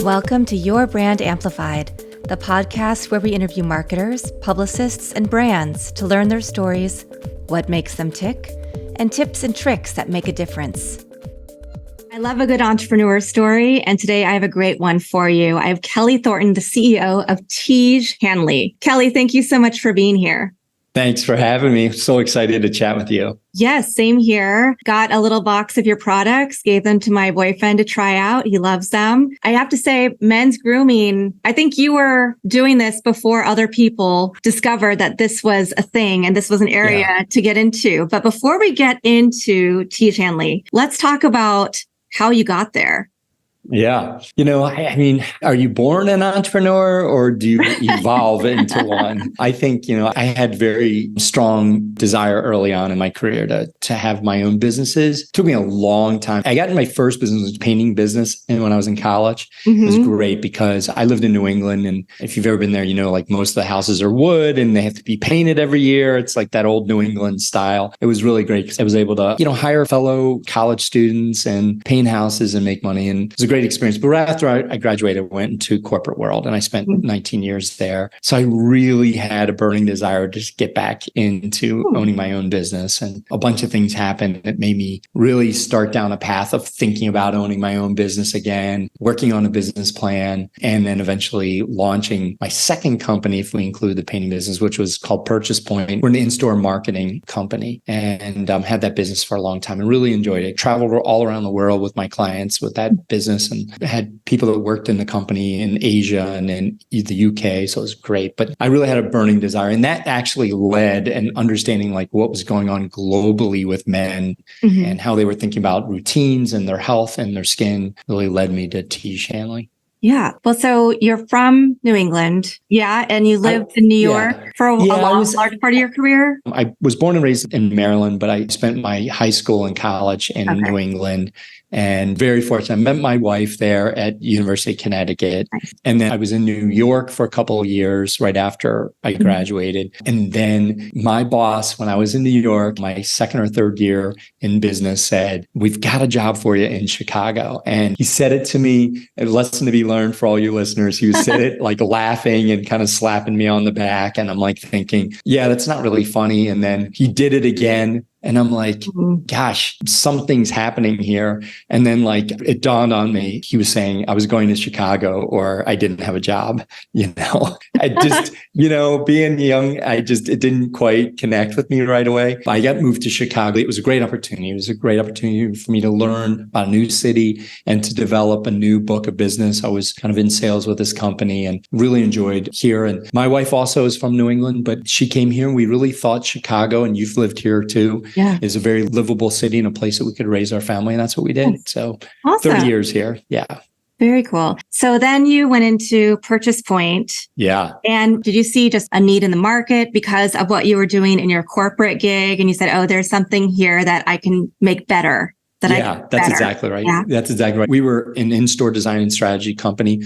Welcome to Your Brand Amplified, the podcast where we interview marketers, publicists, and brands to learn their stories, what makes them tick, and tips and tricks that make a difference. I love a good entrepreneur story, and today I have a great one for you. I have Kelley Thornton, the CEO of Tiege Hanley. Kelley, thank you so much for being here. Thanks for having me. So excited to chat with you. Yes, same here. Got a little box of your products, gave them to my boyfriend to try out. He loves them. I have to say, men's grooming, I think you were doing this before other people discovered that this was a thing and this was an area to get into. But before we get into Tiege Hanley, let's talk about how you got there. Yeah. I mean, are you born an entrepreneur or do you evolve into one? I think, I had very strong desire early on in my career to have my own businesses. It took me a long time. I got in my first business, was painting business. And when I was in college, it was great because I lived in New England. And if you've ever been there, like most of the houses are wood and they have to be painted every year. It's like that old New England style. It was really great because I was able to, hire fellow college students and paint houses and make money. And it was a great experience. But right after I graduated, I went into corporate world and I spent 19 years there. So I really had a burning desire to just get back into owning my own business. And a bunch of things happened that made me really start down a path of thinking about owning my own business again, working on a business plan, and then eventually launching my second company, if we include the painting business, which was called Purchase Point. We're an in-store marketing company and had that business for a long time and really enjoyed it. Traveled all around the world with my clients with that business and had people that worked in the company in Asia and in the UK. So it was great. But I really had a burning desire. And that actually led and understanding like what was going on globally with men and how they were thinking about routines and their health and their skin really led me to Tiege Hanley. Yeah. Well, so you're from New England. Yeah. And you lived in New York for a large part of your career. I was born and raised in Maryland, but I spent my high school and college in New England. And very fortunate. I met my wife there at University of Connecticut. Nice. And then I was in New York for a couple of years right after I graduated. And then my boss, when I was in New York, my second or third year in business said, "We've got a job for you in Chicago." And he said it to me, a lesson to be learned for all you listeners. He said it like laughing and kind of slapping me on the back. And I'm like thinking, yeah, that's not really funny. And then he did it again. And I'm like, gosh, something's happening here. And then like it dawned on me, he was saying I was going to Chicago or I didn't have a job. I just, being young, it didn't quite connect with me right away. I got moved to Chicago. It was a great opportunity. It was a great opportunity for me to learn about a new city and to develop a new book of business. I was kind of in sales with this company and really enjoyed here. And my wife also is from New England, but she came here and we really thought Chicago, and you've lived here too, is a very livable city and a place that we could raise our family. And that's what we did. So awesome. 30 years here. Yeah. Very cool. So then you went into Purchase Point. Yeah. And did you see just a need in the market because of what you were doing in your corporate gig? And you said, oh, there's something here that I can make better. That's exactly right. Yeah. That's exactly right. We were an in-store design and strategy company.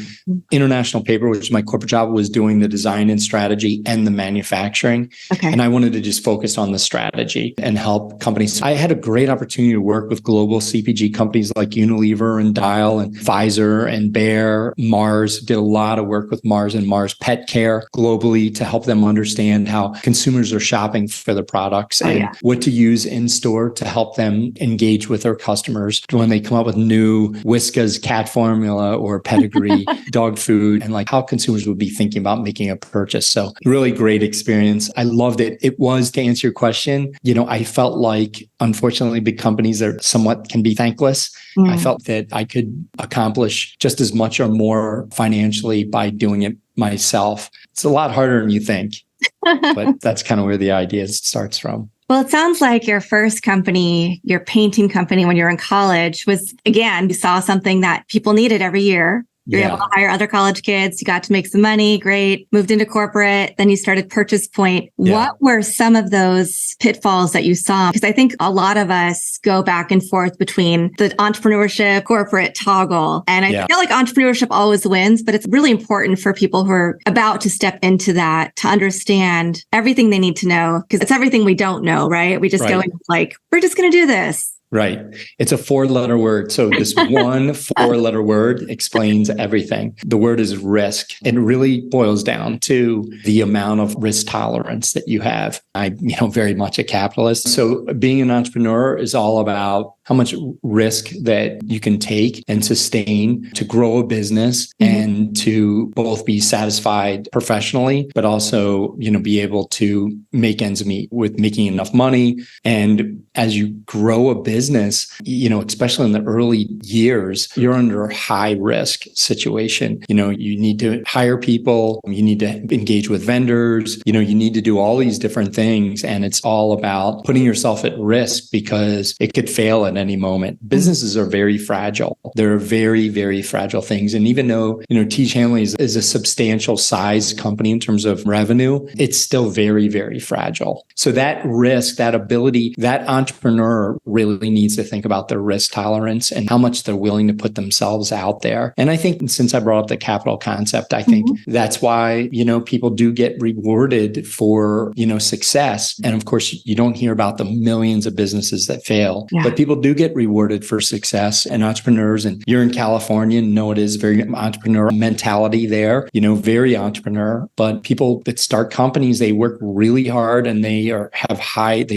International Paper, which is my corporate job, was doing the design and strategy and the manufacturing. Okay. And I wanted to just focus on the strategy and help companies. I had a great opportunity to work with global CPG companies like Unilever and Dial and Pfizer and Bayer, Mars. Did a lot of work with Mars and Mars Pet Care globally to help them understand how consumers are shopping for their products and what to use in store to help them engage with their customers when they come up with new Whiskas cat formula or Pedigree dog food, and like how consumers would be thinking about making a purchase. So really great experience. I loved it. It was, to answer your question, I felt like, unfortunately, big companies are somewhat can be thankless. I felt that I could accomplish just as much or more financially by doing it myself. It's a lot harder than you think, but that's kind of where the idea starts from. Well, it sounds like your first company, your painting company when you were in college was, again, you saw something that people needed every year. You're able to hire other college kids. You got to make some money. Great. Moved into corporate. Then you started Purchase Point. Yeah. What were some of those pitfalls that you saw? Because I think a lot of us go back and forth between the entrepreneurship, corporate toggle. And I feel like entrepreneurship always wins, but it's really important for people who are about to step into that to understand everything they need to know, because it's everything we don't know, right? We just go in like, we're just going to do this. Right. It's a 4-letter word. So this one 4-letter word explains everything. The word is risk. It really boils down to the amount of risk tolerance that you have. I'm, very much a capitalist. So being an entrepreneur is all about how much risk that you can take and sustain to grow a business and to both be satisfied professionally, but also, be able to make ends meet with making enough money. And as you grow a business, especially in the early years, you're under a high risk situation. You need to hire people, you need to engage with vendors, you need to do all these different things. And it's all about putting yourself at risk because it could fail at any moment. Businesses are very fragile. They're very, very fragile things. And even though, Tiege Hanley is a substantial size company in terms of revenue, it's still very, very fragile. So that risk, that ability, that entrepreneur really needs to think about their risk tolerance and how much they're willing to put themselves out there. And I think since I brought up the capital concept, I think that's why, people do get rewarded for, success. And of course, you don't hear about the millions of businesses that fail, but people do get rewarded for success, and entrepreneurs. And you're in California, it is very entrepreneurial mentality there, very entrepreneur. But people that start companies, they work really hard and they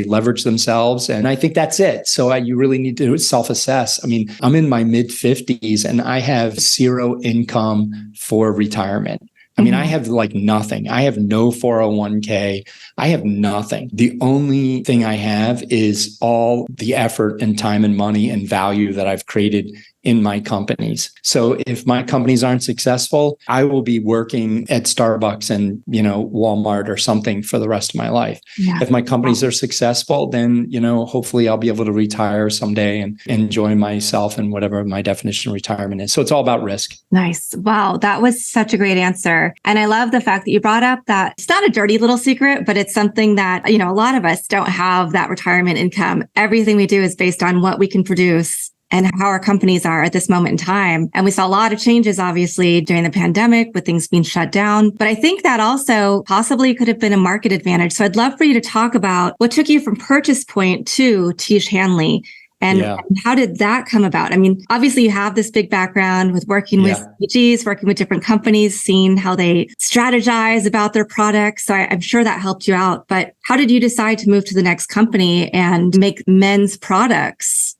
leverage themselves. And I think that's it. So you really need to self-assess. I mean, I'm in my mid 50s and I have zero income for retirement. I mean, I have nothing. I have no 401k. I have nothing. The only thing I have is all the effort and time and money and value that I've created in my companies. So if my companies aren't successful, I will be working at Starbucks and, Walmart or something for the rest of my life. Yeah. If my companies are successful, then, hopefully I'll be able to retire someday and enjoy myself and whatever my definition of retirement is. So it's all about risk. Nice. Wow. That was such a great answer. And I love the fact that you brought up that it's not a dirty little secret, but it's something that, a lot of us don't have that retirement income. Everything we do is based on what we can produce and how our companies are at this moment in time. And we saw a lot of changes, obviously, during the pandemic with things being shut down. But I think that also possibly could have been a market advantage. So I'd love for you to talk about what took you from Purchase Point to Tiege Hanley. And how did that come about? I mean, obviously you have this big background with working with CPGs, working with different companies, seeing how they strategize about their products. So I'm sure that helped you out. But how did you decide to move to the next company and make men's products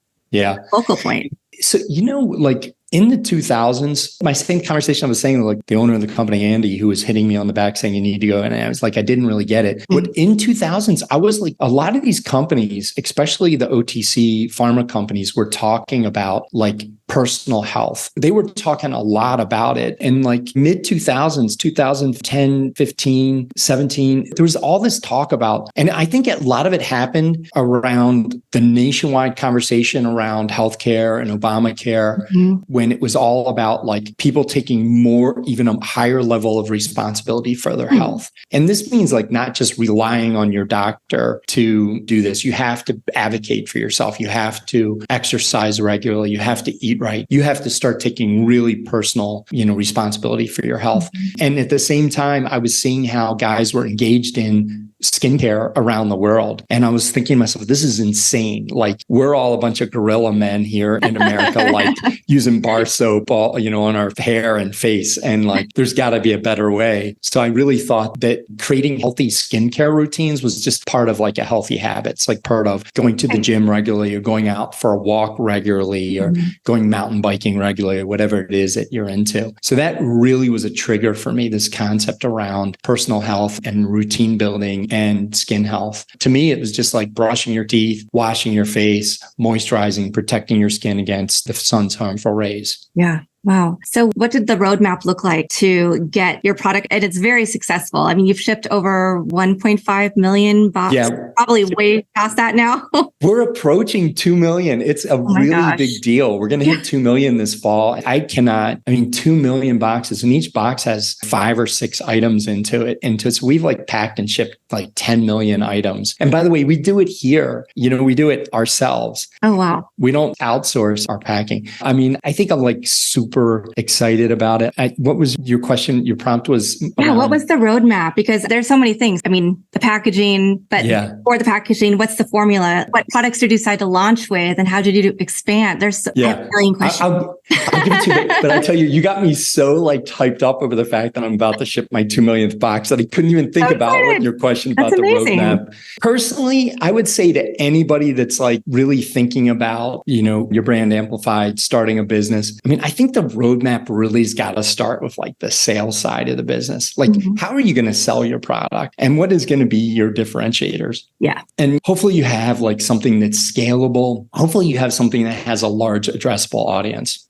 focal point? So, in the 2000s, my same conversation I was saying, the owner of the company, Andy, who was hitting me on the back saying, you need to go. And I was I didn't really get it. But in 2000s, I was a lot of these companies, especially the OTC pharma companies, were talking about personal health. They were talking a lot about it. In mid 2000s, 2010, 15, 17, there was all this talk about, and I think a lot of it happened around the nationwide conversation around healthcare and Obamacare, when it was all about people taking more, even a higher level of responsibility for their health. And this means not just relying on your doctor to do this. You have to advocate for yourself. You have to exercise regularly. You have to eat right. You have to start taking really personal, responsibility for your health. And at the same time, I was seeing how guys were engaged in skincare around the world. And I was thinking to myself, this is insane. We're all a bunch of gorilla men here in America, using bar soap all, on our hair and face. And there's got to be a better way. So I really thought that creating healthy skincare routines was just part of a healthy habit. It's part of going to the gym regularly or going out for a walk regularly or going mountain biking regularly or whatever it is that you're into. So that really was a trigger for me, this concept around personal health and routine building and skin health. To me, it was just brushing your teeth, washing your face, moisturizing, protecting your skin against the sun's harmful rays. Yeah. Wow. So what did the roadmap look like to get your product? And it's very successful. I mean, you've shipped over 1.5 million boxes, probably way past that now. We're approaching 2 million. It's a really big deal. We're going to hit 2 million this fall. 2 million boxes, and each box has 5 or 6 items into it. So we've packed and shipped 10 million items. And by the way, we do it here. We do it ourselves. Oh, wow. We don't outsource our packing. I think I'm super super excited about it. What was your question? Your prompt was what was the roadmap? Because there's so many things. I mean, the packaging, but for the packaging, what's the formula? What products did you decide to launch with, and how did you expand? There's a million questions. I'll give it to you, but I tell you, you got me so like hyped up over the fact that I'm about to ship my 2 millionth box that I couldn't even think about what your question about the roadmap. Personally, I would say to anybody that's like really thinking about, your brand amplified, starting a business. I mean, I think the roadmap really has got to start with like the sales side of the business. Like, how are you going to sell your product, and what is going to be your differentiators? Yeah. And hopefully you have like something that's scalable. Hopefully you have something that has a large addressable audience.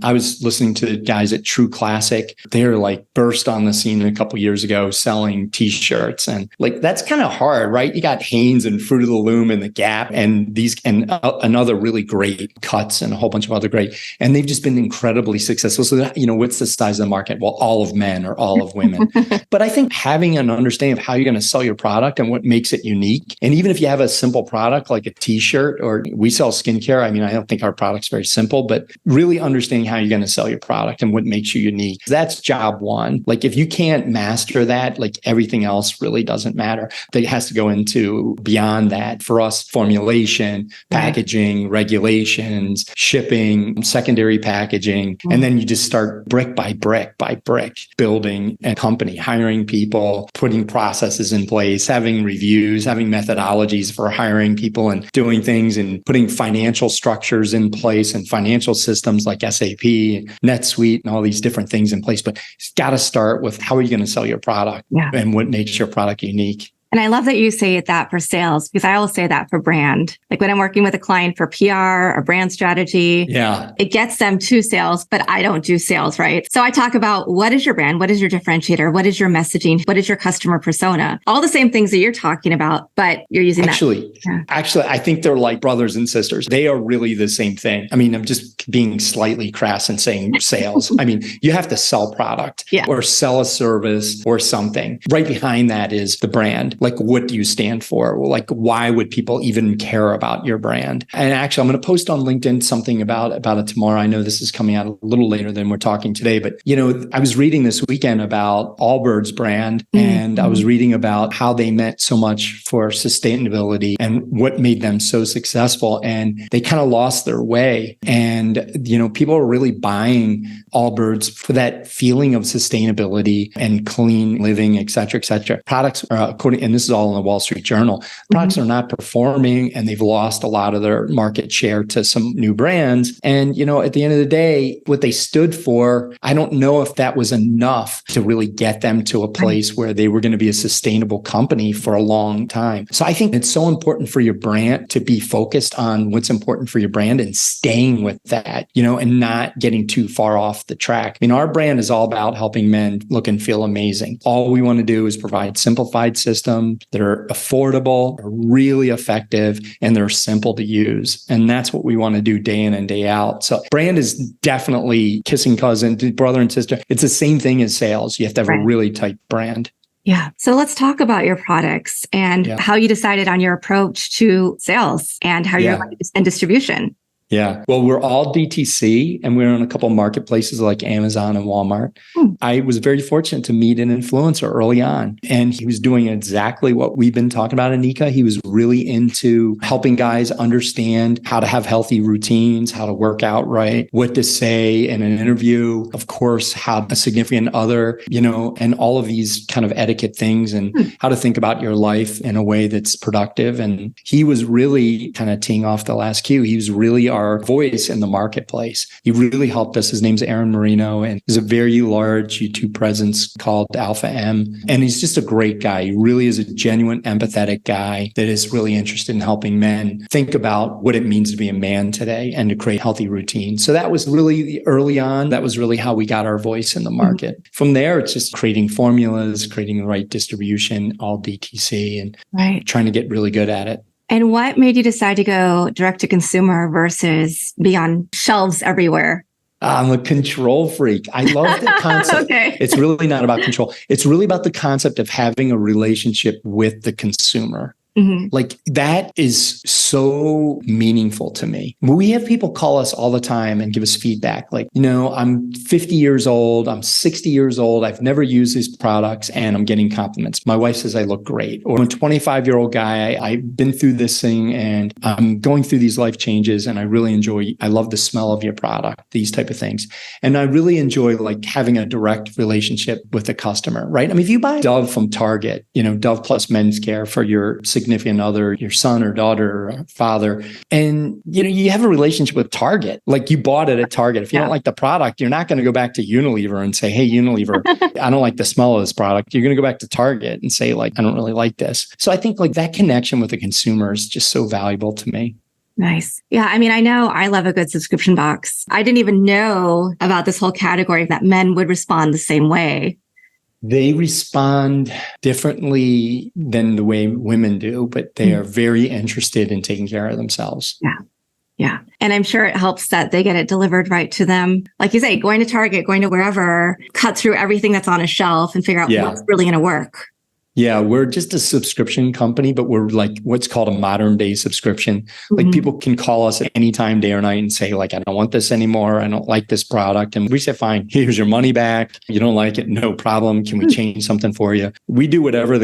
I was listening to the guys at True Classic. They're like burst on the scene a couple years ago selling t-shirts, and like that's kind of hard, right? You got Hanes and Fruit of the Loom and the Gap and these and another really great Cuts and a whole bunch of other great, and they've just been incredibly successful. So what's the size of the market? Well, all of men or all of women. But I think having an understanding of how you're going to sell your product and what makes it unique, and even if you have a simple product like a t-shirt, or we sell skincare. I mean, I don't think our product's very simple, but really understanding how you're going to sell your product and what makes you unique. That's job one. Like if you can't master that, like everything else really doesn't matter. It has to go into beyond that. For us, formulation, packaging, regulations, shipping, secondary packaging. And then you just start brick by brick building a company, hiring people, putting processes in place, having reviews, having methodologies for hiring people and doing things, and putting financial structures in place and financial systems like SAP, NetSuite, and all these different things in place. But it's got to start with how are you going to sell your product and what makes your product unique. And I love that you say that for sales, because I always say that for brand. Like when I'm working with a client for PR or brand strategy, it gets them to sales, but I don't do sales, right? So I talk about what is your brand? What is your differentiator? What is your messaging? What is your customer persona? All the same things that you're talking about, but you're using Actually, I think they're like brothers and sisters. They are really the same thing. I mean, I'm just being slightly crass and saying sales. I mean, you have to sell product or sell a service or something. Right behind that is the brand. Like, what do you stand for? Like, why would people even care about your brand? And actually, I'm going to post on LinkedIn something about it tomorrow. I know this is coming out a little later than we're talking today, but I was reading this weekend about Allbirds brand, and I was reading about how they meant so much for sustainability and what made them so successful. And they kind of lost their way. And, people are really buying Allbirds for that feeling of sustainability and clean living, et cetera, et cetera. Products are and this is all in the Wall Street Journal, products are not performing, and they've lost a lot of their market share to some new brands. And, at the end of the day, what they stood for, I don't know if that was enough to really get them to a place where they were going to be a sustainable company for a long time. So I think it's so important for your brand to be focused on what's important for your brand and staying with that, and not getting too far off the track. I mean, our brand is all about helping men look and feel amazing. All we want to do is provide simplified systems that are affordable, are really effective, and they're simple to use. And that's what we want to do day in and day out. So brand is definitely kissing cousin, brother and sister. It's the same thing as sales. You have to have a really tight brand. Yeah. So let's talk about your products and how you decided on your approach to sales and how you're in distribution. Yeah. Well, we're all DTC, and we're on a couple of marketplaces like Amazon and Walmart. I was very fortunate to meet an influencer early on, and he was doing exactly what we've been talking about, Anika. He was really into helping guys understand how to have healthy routines, how to work out right, what to say in an interview, of course, how a significant other, and all of these kind of etiquette things, and how to think about your life in a way that's productive. And he was really kind of teeing off the last cue. He was really our voice in the marketplace. He really helped us. His name's Aaron Marino, and he's a very large YouTube presence called Alpha M. And he's just a great guy. He really is a genuine, empathetic guy that is really interested in helping men think about what it means to be a man today and to create healthy routines. So that was really early on. That was really how we got our voice in the market. From there, it's just creating formulas, creating the right distribution, all DTC, and trying to get really good at it. And what made you decide to go direct to consumer versus be on shelves everywhere? I'm a control freak. I love the concept. It's really not about control. It's really about the concept of having a relationship with the consumer. Like that is so meaningful to me. We have people call us all the time and give us feedback. Like, I'm 50 years old. I'm 60 years old. I've never used these products and I'm getting compliments. My wife says I look great. Or I'm a 25-year-old guy. I've been through this thing and I'm going through these life changes and I love the smell of your product, these type of things. And I really enjoy like having a direct relationship with the customer, right? I mean, if you buy Dove from Target, Dove plus men's care for your significant other, your son or daughter or father, and you have a relationship with Target, like you bought it at Target. If you don't like the product, you're not going to go back to Unilever and say, hey, Unilever, I don't like the smell of this product. You're going to go back to Target and say, like, I don't really like this. So I think like that connection with the consumer is just so valuable to me. Nice. Yeah. I mean, I know I love a good subscription box. I didn't even know about this whole category that men would respond the same way. They respond differently than the way women do, but they are very interested in taking care of themselves. Yeah. Yeah. And I'm sure it helps that they get it delivered right to them. Like you say, going to Target, going to wherever, cut through everything that's on a shelf and figure out what's really going to work. Yeah, we're just a subscription company, but we're like what's called a modern day subscription. Like people can call us at any time, day or night, and say, like, I don't want this anymore. I don't like this product. And we say, fine, here's your money back. You don't like it? No problem. Can we change something for you? We do whatever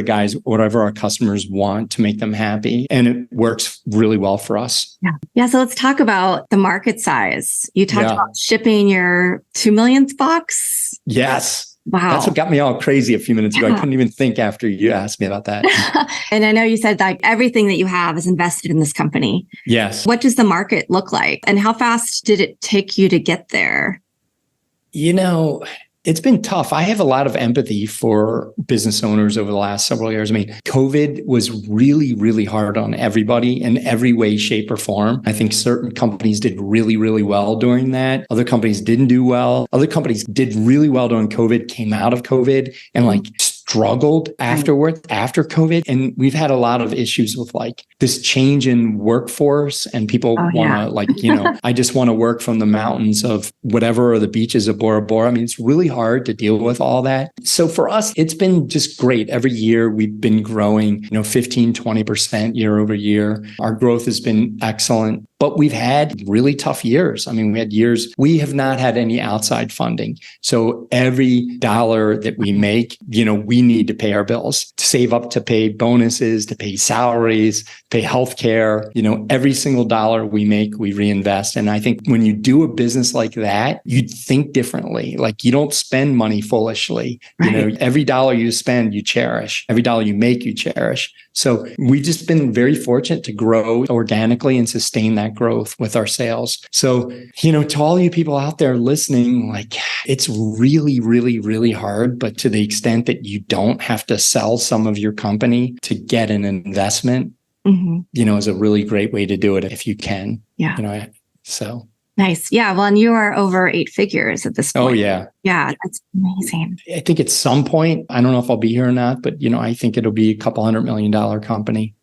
our customers want to make them happy. And it works really well for us. Yeah. Yeah. So let's talk about the market size. You talked about shipping your 2 millionth box. Yes. Wow. That's what got me all crazy a few minutes ago. I couldn't even think after you asked me about that. And I know you said that everything that you have is invested in this company. Yes. What does the market look like? And how fast did it take you to get there? It's been tough. I have a lot of empathy for business owners over the last several years. I mean, COVID was really, really hard on everybody in every way, shape, or form. I think certain companies did really, really well during that. Other companies didn't do well. Other companies did really well during COVID, came out of COVID and struggled afterward, after COVID. And we've had a lot of issues with like this change in workforce and people want to I just want to work from the mountains of whatever or the beaches of Bora Bora. I mean, it's really hard to deal with all that. So for us, it's been just great. Every year we've been growing, 15, 20% year over year. Our growth has been excellent. But we've had really tough years. I mean, we have not had any outside funding. So every dollar that we make, we need to pay our bills, to save up to pay bonuses, to pay salaries, pay healthcare. Every single dollar we make, we reinvest. And I think when you do a business like that, you think differently. Like you don't spend money foolishly. Right. Every dollar you spend, you cherish. Every dollar you make, you cherish. So we've just been very fortunate to grow organically and sustain that growth with our sales. So, to all you people out there listening, like it's really, really, really hard, but to the extent that you don't have to sell some of your company to get an investment, is a really great way to do it if you can. Yeah. So. Nice. Yeah. Well, and you are over 8 figures at this point. Oh, yeah. Yeah. That's amazing. I think at some point, I don't know if I'll be here or not, but, I think it'll be a couple $100 million company.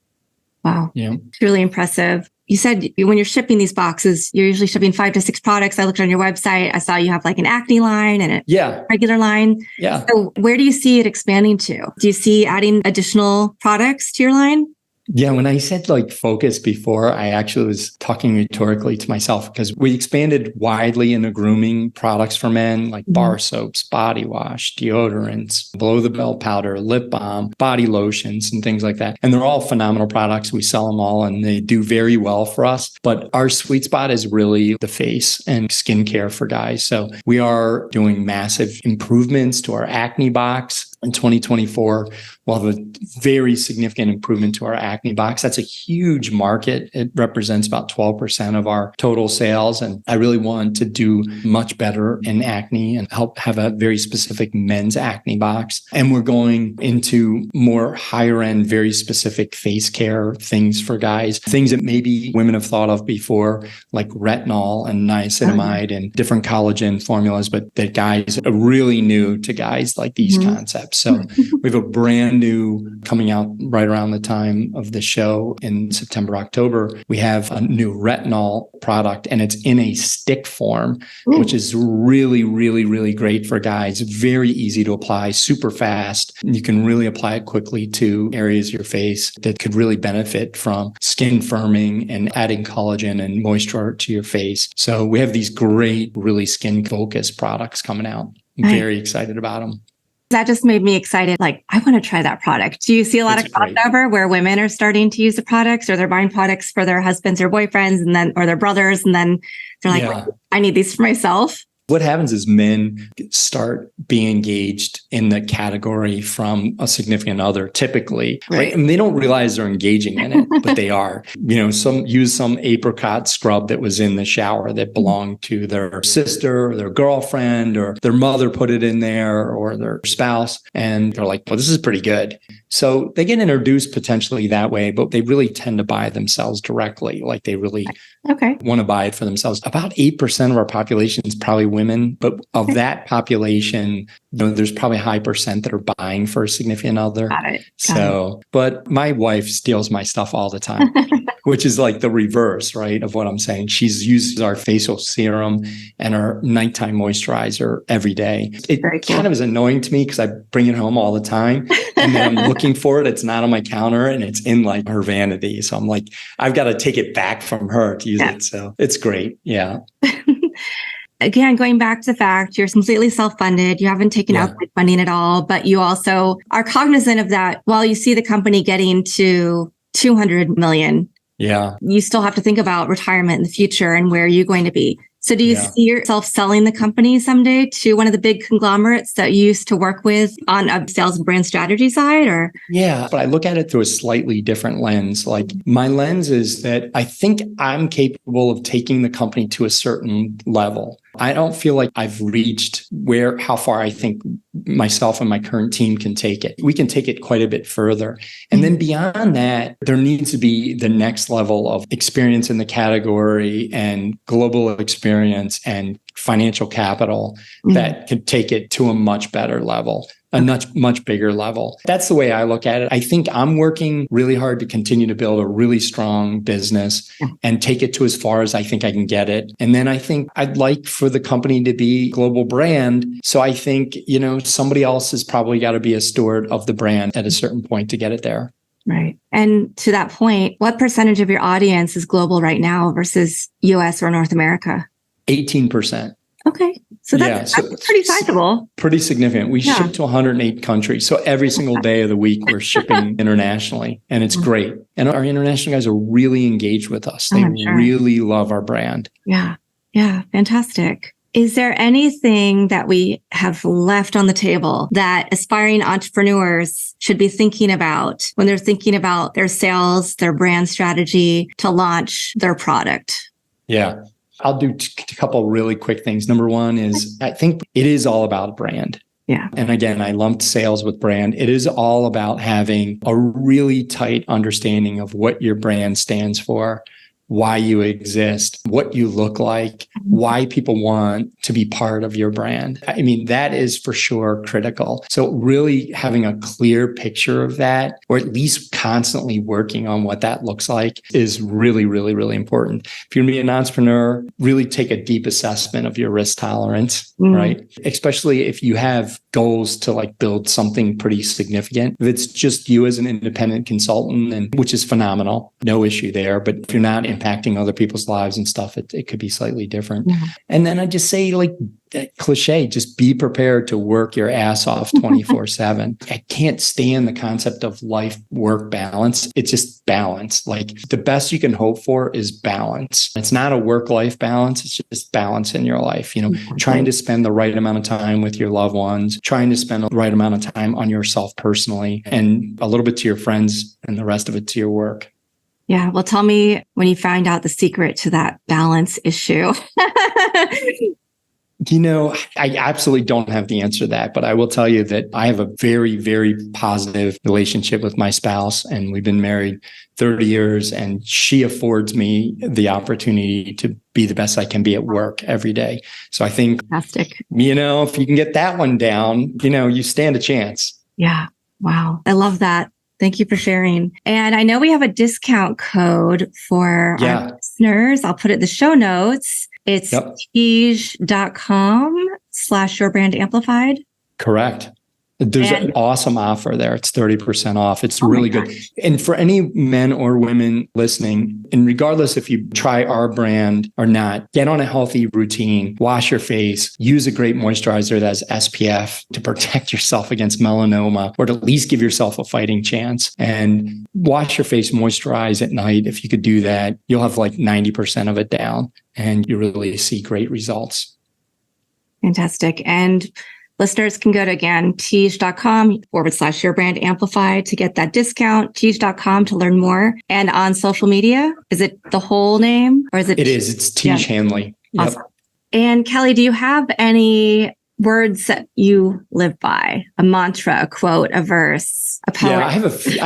Wow. Yeah. It's really impressive. You said when you're shipping these boxes, you're usually shipping 5 to 6 products. I looked on your website. I saw you have like an acne line and a regular line. Yeah. So where do you see it expanding to? Do you see adding additional products to your line? Yeah, when I said focus before, I actually was talking rhetorically to myself because we expanded widely into grooming products for men like bar soaps, body wash, deodorants, below the belt powder, lip balm, body lotions, and things like that. And they're all phenomenal products. We sell them all and they do very well for us. But our sweet spot is really the face and skincare for guys. So we are doing massive improvements to our acne box. In 2024, we'll have a very significant improvement to our acne box. That's a huge market. It represents about 12% of our total sales. And I really want to do much better in acne and help have a very specific men's acne box. And we're going into more higher end, very specific face care things for guys, things that maybe women have thought of before, like retinol and niacinamide and different collagen formulas, but that guys are really new to guys like these concepts. partnership. So we have a brand new coming out right around the time of the show in September, October. We have a new retinol product, and it's in a stick form, which is really, really, really great for guys. Very easy to apply, super fast. You can really apply it quickly to areas of your face that could really benefit from skin firming and adding collagen and moisture to your face. So we have these great, really skin-focused products coming out. I'm very excited about them. That just made me excited. Like, I want to try that product. Do you see a lot of crossover where women are starting to use the products, or they're buying products for their husbands or boyfriends or their brothers, and then they're like, "Wait, I need these for myself"? What happens is men start being engaged in the category from a significant other, typically. Right? I mean, they don't realize they're engaging in it, but they are. Some use some apricot scrub that was in the shower that belonged to their sister or their girlfriend, or their mother put it in there, or their spouse. And they're like, well, this is pretty good. So they get introduced potentially that way, but they really tend to buy themselves directly. Like they really want to buy it for themselves. About 8% of our population is probably women, but of that population, there's probably a high percent that are buying for a significant other. Got it. But my wife steals my stuff all the time, which is like the reverse, right, of what I'm saying. She's uses our facial serum and our nighttime moisturizer every day. It kind of is annoying to me because I bring it home all the time, and then I'm looking for it. It's not on my counter, and it's in like her vanity. So I'm like, I've got to take it back from her to use it. So it's great. Yeah. Again, going back to the fact you're completely self-funded, you haven't taken out funding at all, but you also are cognizant of that. While you see the company getting to 200 million, you still have to think about retirement in the future and where you're going to be. So do you see yourself selling the company someday to one of the big conglomerates that you used to work with on a sales and brand strategy side, or? Yeah, but I look at it through a slightly different lens. Like my lens is that I think I'm capable of taking the company to a certain level. I don't feel like I've reached how far I think myself and my current team can take it. We can take it quite a bit further. And then beyond that, there needs to be the next level of experience in the category and global experience and financial capital that could take it to a much better level. A much bigger level. That's the way I look at it. I think I'm working really hard to continue to build a really strong business and take it to as far as I think I can get it. And then I think I'd like for the company to be a global brand. So I think, somebody else has probably got to be a steward of the brand at a certain point to get it there. Right. And to that point, what percentage of your audience is global right now versus US or North America? 18%. Okay. So that's pretty sizable. Pretty significant. We ship to 108 countries. So every single day of the week, we're shipping internationally, and it's great. And our international guys are really engaged with us. They really love our brand. Yeah. Yeah. Fantastic. Is there anything that we have left on the table that aspiring entrepreneurs should be thinking about when they're thinking about their sales, their brand strategy to launch their product? Yeah. I'll do a couple really quick things. Number one is I think it is all about brand. Yeah. And again, I lumped sales with brand. It is all about having a really tight understanding of what your brand stands for, why you exist, what you look like, why people want to be part of your brand. I mean, that is for sure critical. So really having a clear picture of that, or at least constantly working on what that looks like, is really, really, really important. If you're going to be an entrepreneur, really take a deep assessment of your risk tolerance, right? Especially if you have goals to like build something pretty significant. If it's just you as an independent consultant, and which is phenomenal, no issue there. But if you're not impacting other people's lives and stuff, it could be slightly different. And then I just say, like, cliche, just be prepared to work your ass off 24/7. I can't stand the concept of life-work balance. It's just balance. Like the best you can hope for is balance. It's not a work-life balance. It's just balance in your life. Trying to spend the right amount of time with your loved ones, trying to spend the right amount of time on yourself personally, and a little bit to your friends and the rest of it to your work. Yeah. Well, tell me when you found out the secret to that balance issue. I absolutely don't have the answer to that, but I will tell you that I have a very, very positive relationship with my spouse, and we've been married 30 years, and she affords me the opportunity to be the best I can be at work every day. So I think, fantastic. If you can get that one down, you stand a chance. Yeah. Wow. I love that. Thank you for sharing. And I know we have a discount code for our listeners. I'll put it in the show notes. It's tiege.com/yourbrandamplified. Correct. There's an awesome offer there. It's 30% off. It's really good. And for any men or women listening, and regardless if you try our brand or not, get on a healthy routine, wash your face, use a great moisturizer that has SPF to protect yourself against melanoma, or to at least give yourself a fighting chance. And wash your face, moisturize at night. If you could do that, you'll have like 90% of it down, and you really see great results. Fantastic. And listeners can go to, again, tiege.com/yourbrandamplified to get that discount, tiege.com to learn more. And on social media, is it the whole name or is it? It is. It's Tiege Hanley. Awesome. And Kelley, do you have any words that you live by? A mantra, a quote, a verse, a poem? Yeah, I have a few.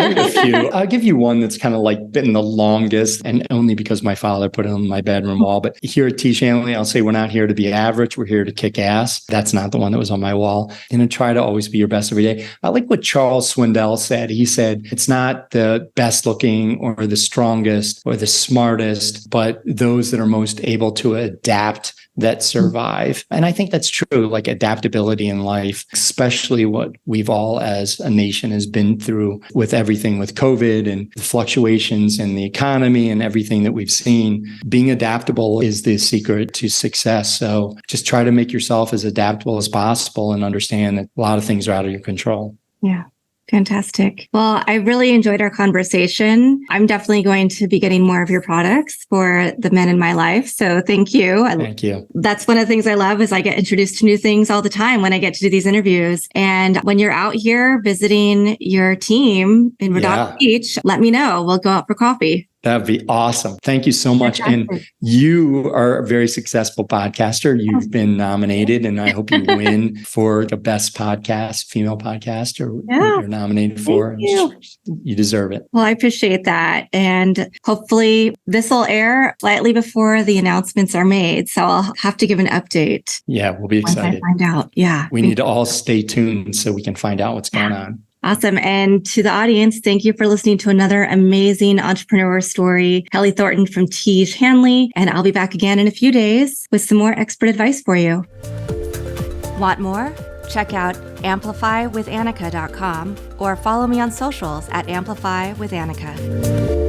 I'll give you one that's kind of like been the longest, and only because my father put it on my bedroom wall. But here at Tiege Hanley, I'll say we're not here to be average. We're here to kick ass. That's not the one that was on my wall. And try to always be your best every day. I like what Charles Swindoll said. He said, it's not the best looking or the strongest or the smartest, but those that are most able to adapt that survive. And I think that's true, like adaptability in life, especially what we've all as a nation has been through with everything with COVID and the fluctuations in the economy and everything that we've seen. Being adaptable is the secret to success. So just try to make yourself as adaptable as possible and understand that a lot of things are out of your control. Yeah. Fantastic. Well, I really enjoyed our conversation. I'm definitely going to be getting more of your products for the men in my life. So thank you. Thank you. That's one of the things I love is I get introduced to new things all the time when I get to do these interviews. And when you're out here visiting your team in Redondo Beach, let me know. We'll go out for coffee. That'd be awesome. Thank you so much. Fantastic. And you are a very successful podcaster. You've been nominated, and I hope you win for the best podcast, female podcaster you're nominated for. You deserve it. Well, I appreciate that. And hopefully this will air slightly before the announcements are made. So I'll have to give an update. Yeah, we'll be excited. Find out. Yeah. We need to all stay tuned so we can find out what's going on. Awesome. And to the audience, thank you for listening to another amazing entrepreneur story. Kelley Thornton from Tiege Hanley. And I'll be back again in a few days with some more expert advice for you. Want more? Check out amplifywithannika.com or follow me on socials at amplifywithannika.